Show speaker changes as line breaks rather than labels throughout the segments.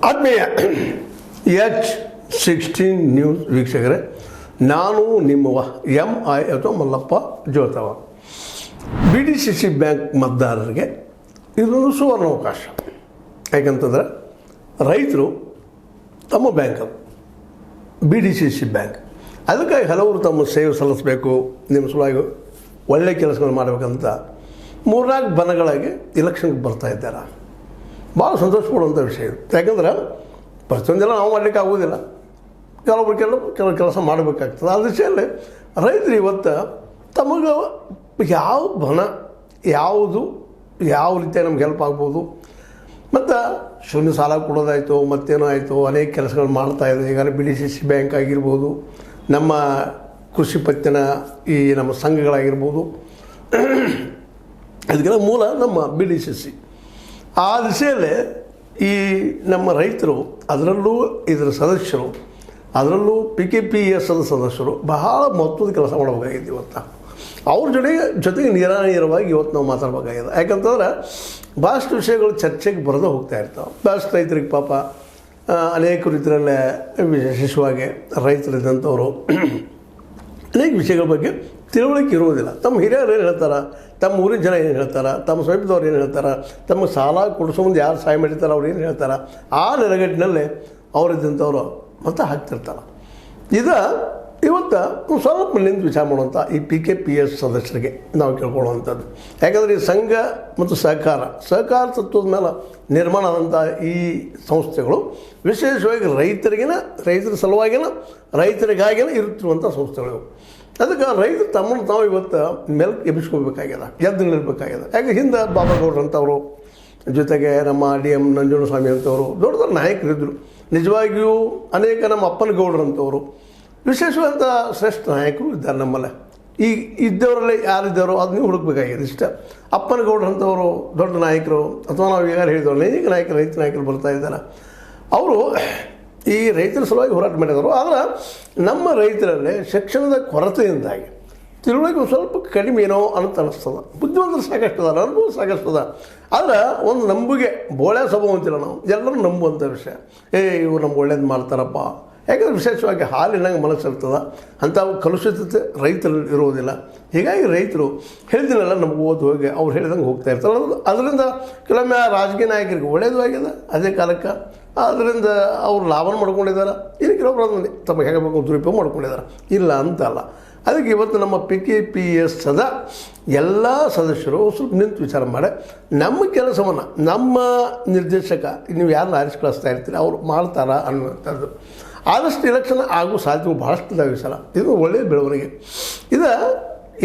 ಆತ್ಮೀಯ H16 news ವೀಕ್ಷಕರೇ, ನಾನು ನಿಮ್ಮವ MI ಅಥವಾ ಮಲ್ಲಪ್ಪ ಜೋತವ. BDCC ಬ್ಯಾಂಕ್ ಮತದಾರರಿಗೆ ಇದೊಂದು ಸುವರ್ಣಾವಕಾಶ. ಯಾಕಂತಂದರೆ ರೈತರು ತಮ್ಮ ಬ್ಯಾಂಕ್ ಅದು BDCC ಬ್ಯಾಂಕ್. ಅದಕ್ಕಾಗಿ ಹಲವರು ತಮ್ಮ ಸೇವೆ ಸಲ್ಲಿಸಬೇಕು, ನಿಮ್ಮ ಸಲುವಾಗಿ ಒಳ್ಳೆಯ ಕೆಲಸಗಳು ಮಾಡಬೇಕಂತ 3-4 ಬಣಗಳಾಗಿ ಇಲೆಕ್ಷನ್ಗೆ ಬರ್ತಾ ಇದ್ದಾರೆ. ಭಾಳ ಸಂತೋಷ ಪಡುವಂಥ ವಿಷಯ ಇದು. ಯಾಕಂದ್ರೆ ಪ್ರತಿಯೊಂದೆಲ್ಲ ನಾವು ಮಾಡಲಿಕ್ಕೆ ಆಗೋದಿಲ್ಲ, ಕೆಲವು ಕೆಲಸ ಮಾಡಬೇಕಾಗ್ತದೆ. ಆ ದಿಶೆಯಲ್ಲಿ ರೈತರು ಇವತ್ತು ತಮಗೆ ಯಾವ ಬಣ ಯಾವುದು ಯಾವ ರೀತಿಯಾಗಿ ನಮ್ಗೆ ಹೆಲ್ಪ್ ಆಗ್ಬೋದು, ಮತ್ತು ಶೂನ್ಯ ಸಾಲ ಕೊಡೋದಾಯಿತು, ಮತ್ತೇನೋ ಆಯಿತು, ಅನೇಕ ಕೆಲಸಗಳು ಮಾಡ್ತಾಯಿದೆ. ಈಗ BDCC ಬ್ಯಾಂಕ್ ಆಗಿರ್ಬೋದು, ನಮ್ಮ ಕೃಷಿ ಪತ್ತಿನ ಈ ನಮ್ಮ ಸಂಘಗಳಾಗಿರ್ಬೋದು, ಇದಕ್ಕೆಲ್ಲ ಮೂಲ ನಮ್ಮ BDCC. ಆ ದಿಶೆಯಲ್ಲಿ ಈ ನಮ್ಮ ರೈತರು, ಅದರಲ್ಲೂ ಇದರ ಸದಸ್ಯರು, ಅದರಲ್ಲೂ PKPS ಸದಸ್ಯರು ಬಹಳ ಮಹತ್ವದ ಕೆಲಸ ಮಾಡಬೇಕಾಗಿದೆ. ಇವತ್ತು ಅವ್ರ ಜೊತೆಗೆ ನೇರವಾಗಿ ಇವತ್ತು ನಾವು ಮಾತಾಡಬೇಕಾಗಿದೆ. ಯಾಕಂತಂದ್ರೆ ಭಾಳಷ್ಟು ವಿಷಯಗಳು ಚರ್ಚೆಗೆ ಬರೆದು ಹೋಗ್ತಾ ಇರ್ತಾವೆ. ಭಾಳಷ್ಟು ರೈತರಿಗೆ ಪಾಪ ಅನೇಕ ರೀತಿಯಲ್ಲೇ ವಿಶೇಷವಾಗಿ ರೈತರಿದ್ದಂಥವರು ಅನೇಕ ವಿಷಯಗಳ ಬಗ್ಗೆ ತಿಳುವಳಿಕೆ ಇರುವುದಿಲ್ಲ. ತಮ್ಮ ಹಿರಿಯರು ಏನು ಹೇಳ್ತಾರೆ, ತಮ್ಮ ಊರಿನ ಜನ ಏನು ಹೇಳ್ತಾರೆ, ತಮ್ಮ ಸಮೀಪದವ್ರು ಏನು ಹೇಳ್ತಾರೆ, ತಮ್ಮ ಸಾಲ ಕೊಡಿಸೋ ಮುಂದೆ ಯಾರು ಸಹಾಯ ಮಾಡಿರ್ತಾರೆ ಅವ್ರು ಏನು ಹೇಳ್ತಾರೆ, ಆ ನೆಲೆಗಟ್ಟಿನಲ್ಲಿ ಅವರಿದ್ದಂಥವ್ರು ಮತ್ತೆ ಹಾಕ್ತಿರ್ತಾರೆ. ಇವತ್ತು ಸ್ವಲ್ಪ ನಿಂತು ವಿಚಾರ ಮಾಡುವಂಥ ಈ PKPS ಸದಸ್ಯರಿಗೆ ನಾವು ಕೇಳ್ಕೊಳ್ಳುವಂಥದ್ದು. ಯಾಕಂದರೆ ಈ ಸಂಘ ಮತ್ತು ಸಹಕಾರ ತತ್ವದ ಮೇಲೆ ನಿರ್ಮಾಣ ಆದಂಥ ಈ ಸಂಸ್ಥೆಗಳು ವಿಶೇಷವಾಗಿ ರೈತರ ಸಲುವಾಗಿನ ರೈತರಿಗಾಗಿನ ಇರುತ್ತಿರುವಂಥ ಸಂಸ್ಥೆಗಳು. ಅದಕ್ಕೆ ರೈತರು ತಮ್ಮನ್ನು ತಾವು ಇವತ್ತು ಮೆಲ್ಕ್ ಎಬ್ಬಿಸ್ಕೋಬೇಕಾಗ್ಯದ, ಎದ್ದು ನಿಲ್ಲಬೇಕಾಗ್ಯದ. ಯಾಕೆ ಹಿಂದೆ ಬಾಬಾಗೌಡ್ರು ಅಂತವರು, ಜೊತೆಗೆ ನಮ್ಮ DM ನಂಜುಂಡಸ್ವಾಮಿ ಅಂತವರು ದೊಡ್ಡ ದೊಡ್ಡ ನಾಯಕರಿದ್ದರು. ನಿಜವಾಗಿಯೂ ಅನೇಕ ನಮ್ಮ ಅಪ್ಪನ ಗೌಡ್ರು ಅಂತವರು ವಿಶೇಷವಾದಂಥ ಶ್ರೇಷ್ಠ ನಾಯಕರು ಇದ್ದಾರೆ ನಮ್ಮಲ್ಲಿ. ಈಗ ಇದ್ದವರಲ್ಲಿ ಯಾರಿದ್ದಾರೋ ಅದು ನೀವು ಹುಡುಕಬೇಕಾಗಿದೆ. ಇಷ್ಟ ಅಪ್ಪನ ಗೌಡ್ರು ಅಂತವರು ದೊಡ್ಡ ನಾಯಕರು, ಅಥವಾ ನಾವು ಈಗ ಹೇಳಿದವರು ಅನೇಕ ನಾಯಕರು, ರೈತ ನಾಯಕರು ಬರ್ತಾ ಇದ್ದಾರೆ. ಅವರು ಈ ರೈತರ ಸಲುವಾಗಿ ಹೋರಾಟ ಮಾಡಿದರು. ಆದರೆ ನಮ್ಮ ರೈತರಲ್ಲಿ ಶಿಕ್ಷಣದ ಕೊರತೆಯಿಂದಾಗಿ ತಿಳುವಳಿಕೆ ಸ್ವಲ್ಪ ಕಡಿಮೆ ಏನೋ ಅಂತ ಅನ್ನಿಸ್ತದೆ. ಬುದ್ಧಿವಂತರು ಸಾಕಷ್ಟು ಅದ, ಅನುಭವ ಸಾಕಷ್ಟು ಅದ. ಆದರೆ ಒಂದು ನಂಬಿಕೆ, ಬೋಳೆ ಸ್ವಭಾವ ಅಂತಿಲ್ಲ ನಾವು, ಎಲ್ಲರೂ ನಂಬುವಂಥ ವಿಷಯ. ಇವ್ರು ನಮ್ಗೆ ಒಳ್ಳೇದು ಮಾಡ್ತಾರಪ್ಪ. ಯಾಕಂದರೆ ವಿಶೇಷವಾಗಿ ಹಾಲಿನಂಗೆ ಮನಸ್ಸಿರ್ತದೆ, ಅಂಥವು ಕಲುಷಿತತೆ ರೈತರಲ್ಲಿ ಇರುವುದಿಲ್ಲ. ಹೀಗಾಗಿ ರೈತರು ಹೇಳಿದಿನಲ್ಲ, ನಮ್ಗೆ ಹೋಗಿ ಅವ್ರು ಹೇಳಿದಂಗೆ ಹೋಗ್ತಾ ಇರ್ತಾರೆ. ಅದರಿಂದ ಕೆಲವೊಮ್ಮೆ ರಾಜಕೀಯ ನಾಯಕರಿಗೆ ಒಳ್ಳೇದು ಆಗಿದೆ ಅದೇ ಕಾಲಕ್ಕೆ, ಅದರಿಂದ ಅವ್ರು ಲಾಭನ ಮಾಡ್ಕೊಂಡಿದ್ದಾರೆ. ಇನ್ನು ಕೆಲವೊಬ್ರು ಅದನ್ನು ತಮಗೆ ಹೇಗೆ ಬೇಕು ದುರುಪಯೋಗ ಮಾಡ್ಕೊಂಡಿದ್ದಾರೆ, ಇಲ್ಲ ಅಂತಲ್ಲ. ಅದಕ್ಕೆ ಇವತ್ತು ನಮ್ಮ PKPS ಎಲ್ಲ ಸದಸ್ಯರು ಸ್ವಲ್ಪ ನಿಂತು ವಿಚಾರ ಮಾಡಿ ನಮ್ಮ ಕೆಲಸವನ್ನು ನಮ್ಮ ನಿರ್ದೇಶಕ ನೀವು ಯಾರನ್ನ ಆರಿಸಿ ಕಳಿಸ್ತಾ ಇರ್ತೀರಿ ಅವ್ರು ಮಾಡ್ತಾರಾ ಅನ್ನುವಂಥದ್ದು. ಆದಷ್ಟು ಇಲೆಕ್ಷನ್ ಆಗೋ ಸಾಧ್ಯತೆ ಭಾಳಷ್ಟು ಇದಾವೆ ಸಲ. ಇದು ಒಳ್ಳೆಯ ಬೆಳವಣಿಗೆ.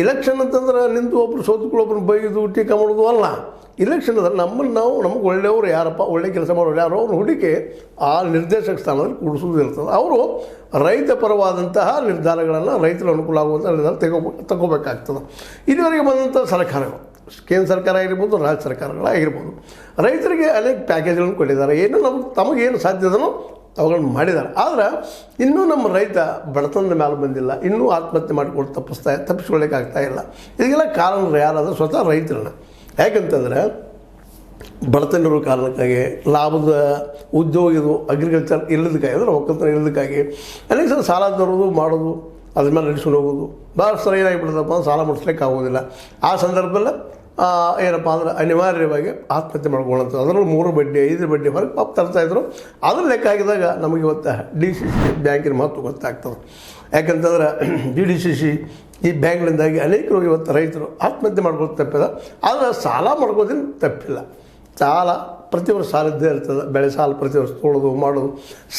ಇಲೆಕ್ಷನ್ ಅಂತಂದ್ರೆ ನಿಂತು ಒಬ್ಬರು ಸೋತುಕೊಳ್ಳೊಬ್ಬರು ಬೈದು ಟೀಕೆ ಮಾಡೋದು ಅಲ್ಲ. ಇಲೆಕ್ಷನ್ ಅಂದ್ರೆ ನಮಗೆ ಒಳ್ಳೆಯವರು ಯಾರಪ್ಪ, ಒಳ್ಳೆ ಕೆಲಸ ಮಾಡೋರು ಯಾರೋ ಅವ್ರನ್ನ ಹುಡುಕಿ ಆ ನಿರ್ದೇಶಕ ಸ್ಥಾನದಲ್ಲಿ ಕೂಡಿಸೋದು ಇರ್ತದೆ. ಅವರು ರೈತ ಪರವಾದಂತಹ ನಿರ್ಧಾರಗಳನ್ನು, ರೈತರ ಅನುಕೂಲ ಆಗುವಂಥ ನಿರ್ಧಾರ ತಗೋಬೇಕಾಗ್ತದೆ. ಇದುವರೆಗೆ ಬಂದಂಥ ಸರ್ಕಾರಗಳು, ಕೇಂದ್ರ ಸರ್ಕಾರ ಆಗಿರ್ಬೋದು, ರಾಜ್ಯ ಸರ್ಕಾರಗಳಾಗಿರ್ಬೋದು, ರೈತರಿಗೆ ಅನೇಕ ಪ್ಯಾಕೇಜ್ಗಳನ್ನು ಕೊಟ್ಟಿದ್ದಾರೆ. ಏನು ತಮಗೇನು ಸಾಧ್ಯದನೋ ಅವುಗಳನ್ನು ಮಾಡಿದ್ದಾರೆ. ಆದರೆ ಇನ್ನೂ ನಮ್ಮ ರೈತ ಬಡತನದ ಮೇಲೆ ಬಂದಿಲ್ಲ, ಇನ್ನೂ ಆತ್ಮಹತ್ಯೆ ಮಾಡಿಕೊಂಡು ತಪ್ಪಿಸ್ಕೊಳ್ಳಿಕ್ಕೆ ಆಗ್ತಾಯಿಲ್ಲ. ಇದಕ್ಕೆಲ್ಲ ಕಾರಣ ಯಾರಾದರೂ ಸ್ವತಃ ರೈತರನ್ನ. ಯಾಕಂತಂದರೆ ಬಡತನರು ಕಾರಣಕ್ಕಾಗಿ, ಲಾಭದ ಉದ್ಯೋಗದು ಅಗ್ರಿಕಲ್ಚರ್ ಇಲ್ಲದಕ್ಕಾಗಿ, ಅಂದರೆ ಒಕ್ಕಲ್ತನ ಇಲ್ಲದಕ್ಕಾಗಿ ಅನೇಕ ಸಲ ಸಾಲ ತರೋದು ಮಾಡೋದು, ಅದ್ರ ಮೇಲೆ ನಡೆಸ್ಕೊಂಡು ಹೋಗೋದು. ಭಾಳ ಸಲ ಏನಾಗಿಬಿಡ್ತಪ್ಪ, ಸಾಲ ಮುಡಿಸ್ಲಿಕ್ಕೆ ಆಗೋದಿಲ್ಲ. ಆ ಸಂದರ್ಭದಲ್ಲಿ ಏನಪ್ಪ ಅಂದ್ರೆ ಅನಿವಾರ್ಯವಾಗಿ ಆತ್ಮಹತ್ಯೆ ಮಾಡ್ಕೊಳ್ಳೋಂಥ, ಅದರಲ್ಲಿ 3 ಬಡ್ಡಿ 5 ಬಡ್ಡಿ ಹೊರಗೆ ಪಾಪ ತರ್ತಾಯಿದ್ರು. ಅದ್ರ ಲೆಕ್ಕ ಆಗಿದಾಗ ನಮಗೆ ಇವತ್ತು DCC ಬ್ಯಾಂಕಿನ ಮಹತ್ವ ಗೊತ್ತಾಗ್ತದೆ. ಯಾಕಂತಂದ್ರೆ BDCC ಈ ಬ್ಯಾಂಕ್ನಿಂದಾಗಿ ಅನೇಕರು ಇವತ್ತು ರೈತರು ಆತ್ಮಹತ್ಯೆ ಮಾಡ್ಕೊಳ್ಳೋದು ತಪ್ಪಿದ. ಆದರೆ ಸಾಲ ಮಾಡ್ಕೋದೇನು ತಪ್ಪಿಲ್ಲ. ಸಾಲ ಪ್ರತಿ ವರ್ಷ ಸಾಲ ಇದ್ದೇ ಇರ್ತದೆ. ಬೆಳೆ ಸಾಲ ಪ್ರತಿ ವರ್ಷ ತೊಳೋದು ಮಾಡೋದು,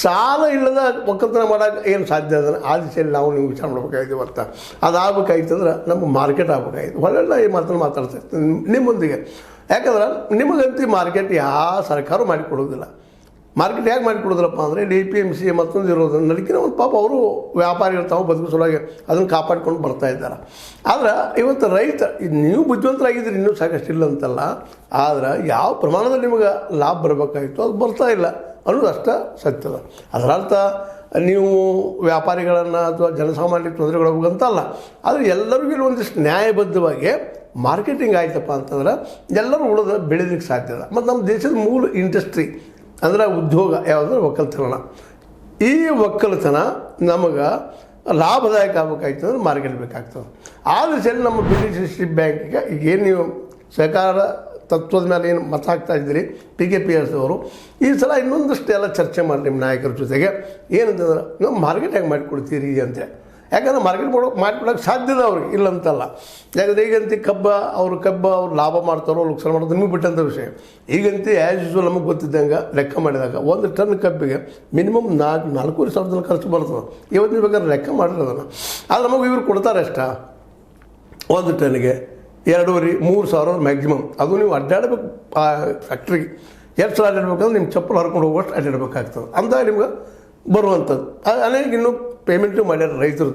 ಸಾಲ ಇಲ್ಲದ ಒಕ್ಕಲ್ತನ ಮಾಡೋಕೆ ಏನು ಸಾಧ್ಯ ಅದನ್ನು ಆ ದಿಶೆಯಲ್ಲಿ ನಾವು ನೀವು ವಿಚಾರ ಮಾಡ್ಬೇಕಾಗಿತ್ತು. ಇವತ್ತು ಅದಾಗಬೇಕಾಗಿತ್ತಂದ್ರೆ ನಮ್ಮ ಮಾರ್ಕೆಟ್ ಆಗಬೇಕಾಗಿತ್ತು. ಒಳ್ಳೆಲ್ಲ ಈ ಮಾತನ್ನು ಮಾತಾಡ್ತಾ ಇರ್ತೀನಿ ನಿಮ್ಮೊಂದಿಗೆ. ಯಾಕಂದ್ರೆ ನಿಮಗಂತೂ ಮಾರ್ಕೆಟ್ ಯಾವ ಸರ್ಕಾರ ಮಾಡಿಕೊಡೋದಿಲ್ಲ. ಮಾರ್ಕೆಟ್ ಯಾಕೆ ಮಾಡಿಕೊಡೋದಿಲ್ಲಪ್ಪ ಅಂದರೆ APMC ಮತ್ತೊಂದು ಇರೋದನ್ನು ನಡಕಿನ ಒಂದು ಪಾಪ ಅವರು ವ್ಯಾಪಾರಿಗಳು ತಾವು ಬದುಕಿಸೋಲಾಗಿ ಅದನ್ನು ಕಾಪಾಡ್ಕೊಂಡು ಬರ್ತಾ ಇದ್ದಾರೆ. ಆದರೆ ಇವತ್ತು ರೈತ, ನೀವು ಬುದ್ಧಿವಂತರಾಗಿದ್ದೀರಿ, ಇನ್ನೂ ಸಾಕಷ್ಟು ಇಲ್ಲ ಅಂತಲ್ಲ. ಆದರೆ ಯಾವ ಪ್ರಮಾಣದಲ್ಲಿ ನಿಮಗೆ ಲಾಭ ಬರಬೇಕಾಗಿತ್ತು ಅದು ಬರ್ತಾ ಇಲ್ಲ ಅನ್ನೋದು ಅಷ್ಟೇ ಸತ್ಯದ. ಅದರರ್ಥ ನೀವು ವ್ಯಾಪಾರಿಗಳನ್ನು ಅಥವಾ ಜನಸಾಮಾನ್ಯರಿಗೆ ತೊಂದರೆಗೊಳಗಂತಲ್ಲ. ಆದರೆ ಎಲ್ಲರಿಗೂ ಇಲ್ಲಿ ಒಂದಿಷ್ಟು ನ್ಯಾಯಬದ್ಧವಾಗಿ ಮಾರ್ಕೆಟಿಂಗ್ ಆಯ್ತಪ್ಪ ಅಂತಂದ್ರೆ ಎಲ್ಲರೂ ಬೆಳೀಲಿಕ್ಕೆ ಸಾಧ್ಯ. ಮತ್ತು ನಮ್ಮ ದೇಶದ ಮೂಲ ಇಂಡಸ್ಟ್ರಿ ಅಂದ್ರೆ ಉದ್ಯೋಗ ಯಾವುದಂದ್ರೆ ಒಕ್ಕಲ್ತನ. ಈ ಒಕ್ಕಲ್ತನ ನಮಗೆ ಲಾಭದಾಯಕ ಆಗ್ಬೇಕಾಗ್ತದೆ ಅಂದ್ರೆ ಮಾರ್ಕೆಟ್ ಬೇಕಾಗ್ತದೆ. ಆ ದಿಶೆಯಲ್ಲಿ ನಮ್ಮ BDCC ಬ್ಯಾಂಕಿಗೆ ಏನು ನೀವು ಸಹಕಾರ ತತ್ವದ ಮೇಲೆ ಏನು ಮತ ಹಾಕ್ತಾ ಇದ್ದೀರಿ PKPS ಅವರು, ಈ ಸಲ ಇನ್ನೊಂದಷ್ಟು ಎಲ್ಲ ಚರ್ಚೆ ಮಾಡಿ ನಿಮ್ಮ ನಾಯಕರ ಜೊತೆಗೆ ಏನಂತಂದ್ರೆ ನಾವು ಮಾರ್ಕೆಟ್ ಹೆಂಗೆ ಮಾಡಿಕೊಡ್ತೀರಿ ಅಂತೇಳಿ. ಯಾಕಂದ್ರೆ ಮಾರ್ಕೆಟ್ ಮಾಡಿಕೊಡೋಕೆ ಸಾಧ್ಯದ ಅವ್ರಿಗೆ, ಇಲ್ಲಂತಲ್ಲ. ಯಾಕಂದರೆ ಈಗಂತ ಅವ್ರು ಲಾಭ ಮಾಡ್ತಾರೋ ಲುಕ್ಸಾನ ಮಾಡೋದು ನಿಮಗೆ ಬಿಟ್ಟಂಥ ವಿಷಯ. ಈಗಂತ ಆ್ಯಸ್ ಯೂಸ್ವಲ್ ನಮಗೆ ಗೊತ್ತಿದ್ದಂಗೆ ಲೆಕ್ಕ ಮಾಡಿದಾಗ 1 ಟನ್ ಕಬ್ಬಿಗೆ ಮಿನಿಮಮ್ 4,500 ಖರ್ಚು ಬರ್ತದೆ. ಇವತ್ತು ಬೇಕಾದ್ರೆ ಲೆಕ್ಕ ಮಾಡಿರೋದನ್ನು. ಆದರೆ ನಮಗೆ ಇವ್ರು ಕೊಡ್ತಾರೆ ಅಷ್ಟ 1 ಟನ್ನಿಗೆ 2,500-3,000 ಮ್ಯಾಕ್ಸಿಮಮ್. ಅದು ನೀವು ಅಡ್ಡಾಡಬೇಕು ಆ ಫ್ಯಾಕ್ಟ್ರಿಗೆ. ಎಷ್ಟು ಸಲ ಅಡ್ಡಾಡ್ಬೇಕಂದ್ರೆ ನಿಮ್ಮ ಚಪ್ಪಲ್ ಹರ್ಕೊಂಡು ಹೋಗೋಷ್ಟು ಅಡ್ಡಾಡಬೇಕಾಗ್ತದೆ. ಅಂದಾಗ ನಿಮ್ಗೆ ಬರುವಂಥದ್ದು ಅನೇಕ ಇನ್ನೂ ಪೇಮೆಂಟು ಮಾಡ್ಯಾರ ರೈತರು.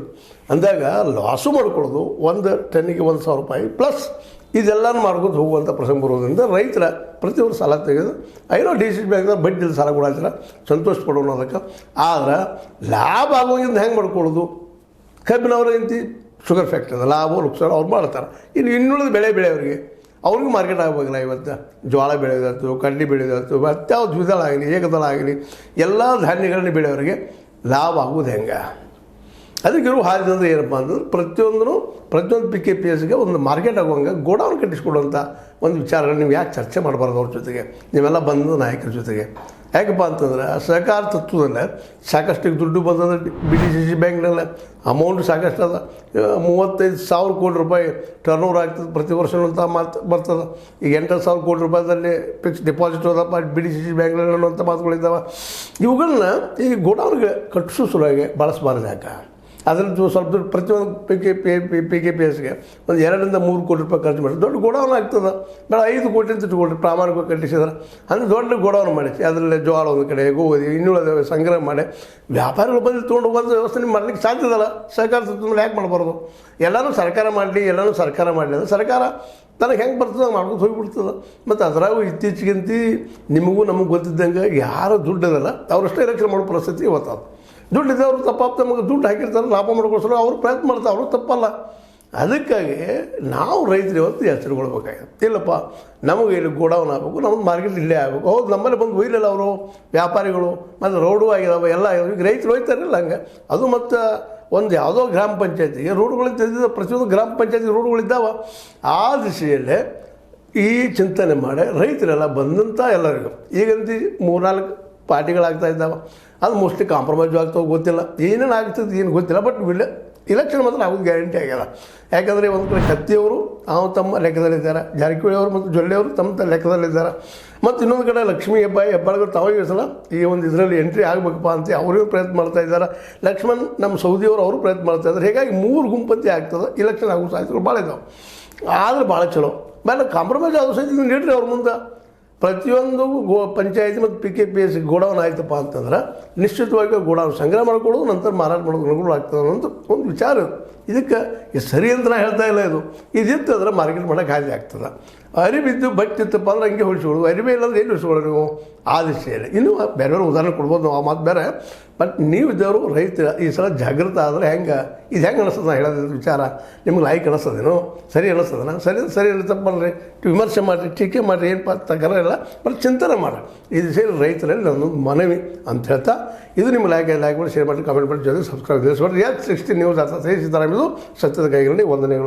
ಅಂದಾಗ ಲಾಸು ಮಾಡ್ಕೊಳ್ಳೋದು 1 ಟನ್ನಿಗೆ 1,000 ರೂಪಾಯಿ ಪ್ಲಸ್ ಇದೆಲ್ಲನೂ ಮಾಡ್ಕೊಂಡು ಹೋಗುವಂಥ ಪ್ರಸಂಗ ಬರೋದ್ರಿಂದ ರೈತರ ಪ್ರತಿಯೊಂದು ಸಾಲ ತೆಗೆದು ಏನೋ DCC ಬ್ಯಾಂಕ್ದಾಗ ಬಡ್ಡಿಯಲ್ಲಿ ಸಾಲ ಕೊಡಾಯ್ತಾರೆ, ಸಂತೋಷ ಪಡೋಣ ಅದಕ್ಕೆ. ಆದ್ರೆ ಲಾಭ ಆಗೋದ್ರಿಂದ ಹೆಂಗೆ ಮಾಡ್ಕೊಳ್ಳೋದು? ಕಬ್ಬಿನವ್ರ ಇಂತಿ ಶುಗರ್ ಫ್ಯಾಕ್ಟ್ರಿ ಅದ, ಲಾಭ ಲುಕ್ಸಾನ ಅವ್ರು ಮಾಡ್ತಾರೆ. ಇನ್ನು ಇನ್ನುಳಿದ ಬೆಳೆಯವರಿಗೆ ಅವ್ರಿಗೂ ಮಾರ್ಕೆಟ್ ಆಗಬೇಕಲ್ಲ. ಇವತ್ತು ಜೋಳ ಬೆಳೆಯೋದಾಯ್ತು, ಕಡ್ಲಿ ಬೆಳೆಯೋದಾಯ್ತು, ಮತ್ತಾವ ದ್ವಿದಳ ಆಗಲಿ ಏಕದಳ ಆಗಲಿ ಎಲ್ಲ ಧಾನ್ಯಗಳನ್ನ ಬೆಳೆಯೋರಿಗೆ ಲಾಭ ಆಗೋದು ಹೆಂಗೆ? ಅದಕ್ಕೆ ಇರೋ ಹಾದಿದ್ರೆ ಏನಪ್ಪ ಅಂತಂದ್ರೆ ಪ್ರತಿಯೊಂದು PKPSಗೆ ಒಂದು ಮಾರ್ಕೆಟ್ ಆಗುವಂಗೆ ಗೋಡೌನ್ ಕಟ್ಟಿಸ್ಕೊಡುವಂಥ ಒಂದು ವಿಚಾರಗಳು ನೀವು ಯಾಕೆ ಚರ್ಚೆ ಮಾಡಬಾರ್ದು ಅವ್ರ ಜೊತೆಗೆ, ನೀವೆಲ್ಲ ಬಂದ ನಾಯಕರ ಜೊತೆಗೆ? ಯಾಕಪ್ಪ ಅಂತಂದ್ರೆ ಸಹಕಾರ ತತ್ವದಲ್ಲೇ ಸಾಕಷ್ಟು ದುಡ್ಡು ಬಂದದ. BDCC ಬ್ಯಾಂಕ್ನಲ್ಲೇ ಅಮೌಂಟ್ ಸಾಕಷ್ಟು ಅದ. 35,000 ಕೋಟಿ ರೂಪಾಯಿ ಟರ್ನ್ ಓವರ್ ಆಗ್ತದೆ ಪ್ರತಿ ವರ್ಷ ಅಂತ ಮಾತು ಬರ್ತದೆ. ಈಗ 8,000 ಕೋಟಿ ರೂಪಾಯಿದಲ್ಲಿ ಫಿಕ್ಸ್ ಡಿಪಾಸಿಟ್ ಹೋದಪ್ಪ BDCC ಬ್ಯಾಂಕ್ನಲ್ಲಿ ಅನ್ನುವಂಥ ಮಾತುಗಳಿದ್ದಾವೆ. ಇವುಗಳನ್ನ ಈ ಗೋಡೌನ್ಗೆ ಕಟ್ಟಿಸೋ ಸಲುವಾಗಿ ಬಳಸಬಾರ್ದು. ಯಾಕೆ ಅದರದ್ದು ಸ್ವಲ್ಪ ದುಡ್ಡು ಪ್ರತಿಯೊಂದು PKPSಗೆ ಒಂದು 2-3 ಕೋಟಿ ರೂಪಾಯಿ ಖರ್ಚು ಮಾಡಿ ದೊಡ್ಡ ಗೋಡೌನ್ ಆಗ್ತದೆ. ಬೇಡ 5 ಕೋಟಿ ಅಂತ ಇಟ್ಕೊಳ್ರಿ, ಪ್ರಾಮಾಣಿಕವಾಗಿ ಕಟ್ಟಿಸಿದ್ರೆ ಅಂದರೆ ದೊಡ್ಡ ಗೋಡೌನ್ ಮಾಡಿಸಿ ಅದರಲ್ಲಿ ಜೋಳ ಒಂದು ಕಡೆ ಗೋಧಿ ಇನ್ನುಳಿದ ಸಂಗ್ರಹ ಮಾಡಿ ವ್ಯಾಪಾರಿಗಳು ಬಂದು ತೊಗೊಂಡು ಹೋಗುವಂಥ ವ್ಯವಸ್ಥೆ ನೀವು ಮಾಡಲಿಕ್ಕೆ ಸಾಧ್ಯದಲ್ಲ. ಸರ್ಕಾರ ತತ್ವದಲ್ಲಿ ಯಾಕೆ ಮಾಡಬಾರ್ದು? ಎಲ್ಲನೂ ಸರ್ಕಾರ ಮಾಡಲಿ ಅಂದರೆ ಸರ್ಕಾರ ತನಗೆ ಹೆಂಗೆ ಬರ್ತದೆ ಮಾಡ್ಕೊಂಡು ಹೋಗಿಬಿಡ್ತದೆ. ಮತ್ತು ಅದರಾಗೂ ಇತ್ತೀಚೆಗಂತ ನಿಮಗೂ ನಮಗೆ ಗೊತ್ತಿದ್ದಂಗೆ ಯಾರು ದುಡ್ಡದಲ್ಲ ಅವರಷ್ಟೇ ಎಲೆಕ್ಷನ್ ಮಾಡೋ ಪರಿಸ್ಥಿತಿ ಇವತ್ತು. ದುಡ್ಡಿದ್ದವರು ತಪ್ಪಾಪ ನಮಗೆ ದುಡ್ಡು ಹಾಕಿರ್ತಾರೆ, ಲಾಭ ಮಾಡ್ಕೊಳ್ಸೋರು ಅವರು ಪ್ರಯತ್ನ ಮಾಡ್ತಾರೆ, ಅವರು ತಪ್ಪಲ್ಲ. ಅದಕ್ಕಾಗಿ ನಾವು ರೈತರು ಇವತ್ತು ಎಚ್ಚರಗೊಳ್ಬೇಕಾಗಿದೆ. ಇಲ್ಲಪ್ಪ ನಮಗೆ ಇಲ್ಲಿ ಗೋಡೌನ್ ಆಗಬೇಕು, ನಮ್ಮದು ಮಾರ್ಕೆಟ್ ಇಲ್ಲೇ ಆಗಬೇಕು. ಹೌದು, ನಮ್ಮಲ್ಲಿ ಬಂದು ಒಯ್ಲಿಲ್ಲ ಅವರು ವ್ಯಾಪಾರಿಗಳು, ಮತ್ತು ರೋಡು ಆಗಿದಾವೆ ಎಲ್ಲ ಈಗ ರೈತರು ಹೋಯ್ತಾರಿಲ್ಲ ಹಂಗೆ. ಅದು ಮತ್ತು ಒಂದು ಯಾವುದೋ ಗ್ರಾಮ ಪಂಚಾಯತಿಗೆ ರೋಡುಗಳು ತೆಗೆದಿದ್ದ ಪ್ರತಿಯೊಂದು ಗ್ರಾಮ ಪಂಚಾಯತಿ ರೋಡುಗಳಿದ್ದಾವೆ. ಆ ದಿಶೆಯಲ್ಲೇ ಈ ಚಿಂತನೆ ಮಾಡಿ ರೈತರೆಲ್ಲ ಬಂದಂಥ ಎಲ್ಲರಿಗೂ ಈಗಂತ 3-4 ಪಾರ್ಟಿಗಳಾಗ್ತಾ ಇದ್ದಾವೆ. ಅದು ಮೋಸ್ಟ್ಲಿ ಕಾಂಪ್ರಮೈಸು ಆಗ್ತಾವೆ, ಗೊತ್ತಿಲ್ಲ ಏನೇನು ಆಗ್ತದೆ ಏನು ಗೊತ್ತಿಲ್ಲ. ಬಟ್ ಇಲೆಕ್ಷನ್ ಮಾತ್ರ ಆಗೋದು ಗ್ಯಾರಂಟಿ ಆಗ್ಯಲ್ಲ. ಯಾಕಂದರೆ ಒಂದು ಕಡೆ ಕತ್ತಿಯವರು ತಮ್ಮ ಲೆಕ್ಕದಲ್ಲಿದ್ದಾರೆ, ಜಾರಕಿಹೊಳಿ ಅವರು ಮತ್ತು ಜೊಲ್ಲೆಯವರು ತಮ್ಮ ಲೆಕ್ಕದಲ್ಲಿದ್ದಾರೆ. ಮತ್ತು ಇನ್ನೊಂದು ಕಡೆ ಲಕ್ಷ್ಮೀ ಹೆಬ್ಬಾಳ್ಕರ್ ತಾವೇ ಸಲ ಈ ಒಂದು ಇದರಲ್ಲಿ ಎಂಟ್ರಿ ಆಗಬೇಕಪ್ಪ ಅಂತ ಅವರಿಗೂ ಪ್ರಯತ್ನ ಮಾಡ್ತಾ ಇದ್ದಾರೆ. ಲಕ್ಷ್ಮಣ್ ನಮ್ಮ ಸೌದಿಯವರು ಅವರು ಪ್ರಯತ್ನ ಮಾಡ್ತಾ ಇದ್ದಾರೆ. ಹೀಗಾಗಿ 3 ಗುಂಪಂತಿ ಆಗ್ತದೆ. ಇಲೆಕ್ಷನ್ ಆಗೋ ಸಾಧ್ಯತೆಗಳು ಭಾಳ ಇದ್ದಾವೆ. ಆದರೆ ಭಾಳ ಚಲೋ ಮೇಲೆ ಕಾಂಪ್ರಮೈಸ್ ಆಗೋ ಸಹಿತ ನೀಡ್ರಿ ಅವ್ರ ಮುಂದೆ. ಪ್ರತಿಯೊಂದು ಪಂಚಾಯತಿ ಮತ್ತು PKPS ಗೋಡೌನ್ ಆಯ್ತಪ್ಪ ಅಂತಂದ್ರೆ ನಿಶ್ಚಿತವಾಗಿ ಗೋಡೌನ್ ಸಂಗ್ರಹ ಮಾಡ್ಕೊಳ್ಳೋದು ನಂತರ ಮಾರಾಟ ಮಾಡೋದು ಅನುಕೂಲ ಆಗ್ತದೆ ಅನ್ನೋದು ಒಂದು ವಿಚಾರ. ಇದಕ್ಕೆ ಸರಿ ಅಂತ ನಾನು ಹೇಳ್ತಾ ಇಲ್ಲ. ಇದಿತ್ತು ಅಂದ್ರೆ ಮಾರ್ಕೆಟ್ ಮಾಡೋಕ್ಕೆ ಹಾದಿ ಆಗ್ತದೆ. ಅರಿಬಿದ್ದು ಬಟ್ಟಿತ್ತಪ್ಪ ಅಂದ್ರೆ ಹಂಗೆ ಹೊಳಿಸ್ಕೊಳ್ಳೋದು, ಅರಿಬೆ ಇಲ್ಲಾಂದ್ರೆ ಏನು ಹೊಳಿಸ್ಕೊಳ್ಳೋ ನೀವು ಆ ದಿಶೆಯಲ್ಲಿ. ಇನ್ನೂ ಬೇರೆ ಉದಾಹರಣೆ ಕೊಡ್ಬೋದು ನಾವು, ಆ ಮಾತು ಬೇರೆ. ಬಟ್ ನೀವು ಇದ್ದವರು ರೈತ ಈ ಸಲ ಜಾಗೃತ ಆದರೆ ಹೆಂಗೆ ಇದು ಹೆಂಗೆ ಅನಿಸ್ತದೆ? ನಾನು ಹೇಳೋದು ವಿಚಾರ ನಿಮ್ಗೆ ಲೈಕ್ ಅನಿಸ್ತದೇನೋ, ಸರಿ ಅನಿಸ್ತದನ? ಸರಿ ತಪ್ಪಲ್ರಿ, ವಿಮರ್ಶೆ ಮಾಡಿರಿ, ಟೀಕೆ ಮಾಡಿರಿ, ಏನು ತಗರ ಇಲ್ಲ, ಬಟ್ ಚಿಂತನೆ ಮಾಡಿ. ಈ ದಿಶೆಯಲ್ಲಿ ರೈತರಲ್ಲಿ ನನ್ನೊಂದು ಮನವಿ ಅಂತ ಹೇಳ್ತಾ ಇದು ನಿಮ್ಮ ಲೈಕ್ ಮಾಡಿ, ಶೇರ್ ಮಾಡಿ, ಕಾಮೆಂಟ್ ಮಾಡಿ, ಜೊತೆ ಸಬ್ಸ್ಕ್ರೈಬ್ ಮಾಡಿಸ್ಬಿಡ್ರಿ. 60 ನ್ಯೂಸ್ ಅರ್ಥ ಸಹಿಸಿದ್ದಾರೆ. ಇದು ಸತ್ಯದ ಕೈಗಳಲ್ಲಿ ವಂದನೆಗಳು.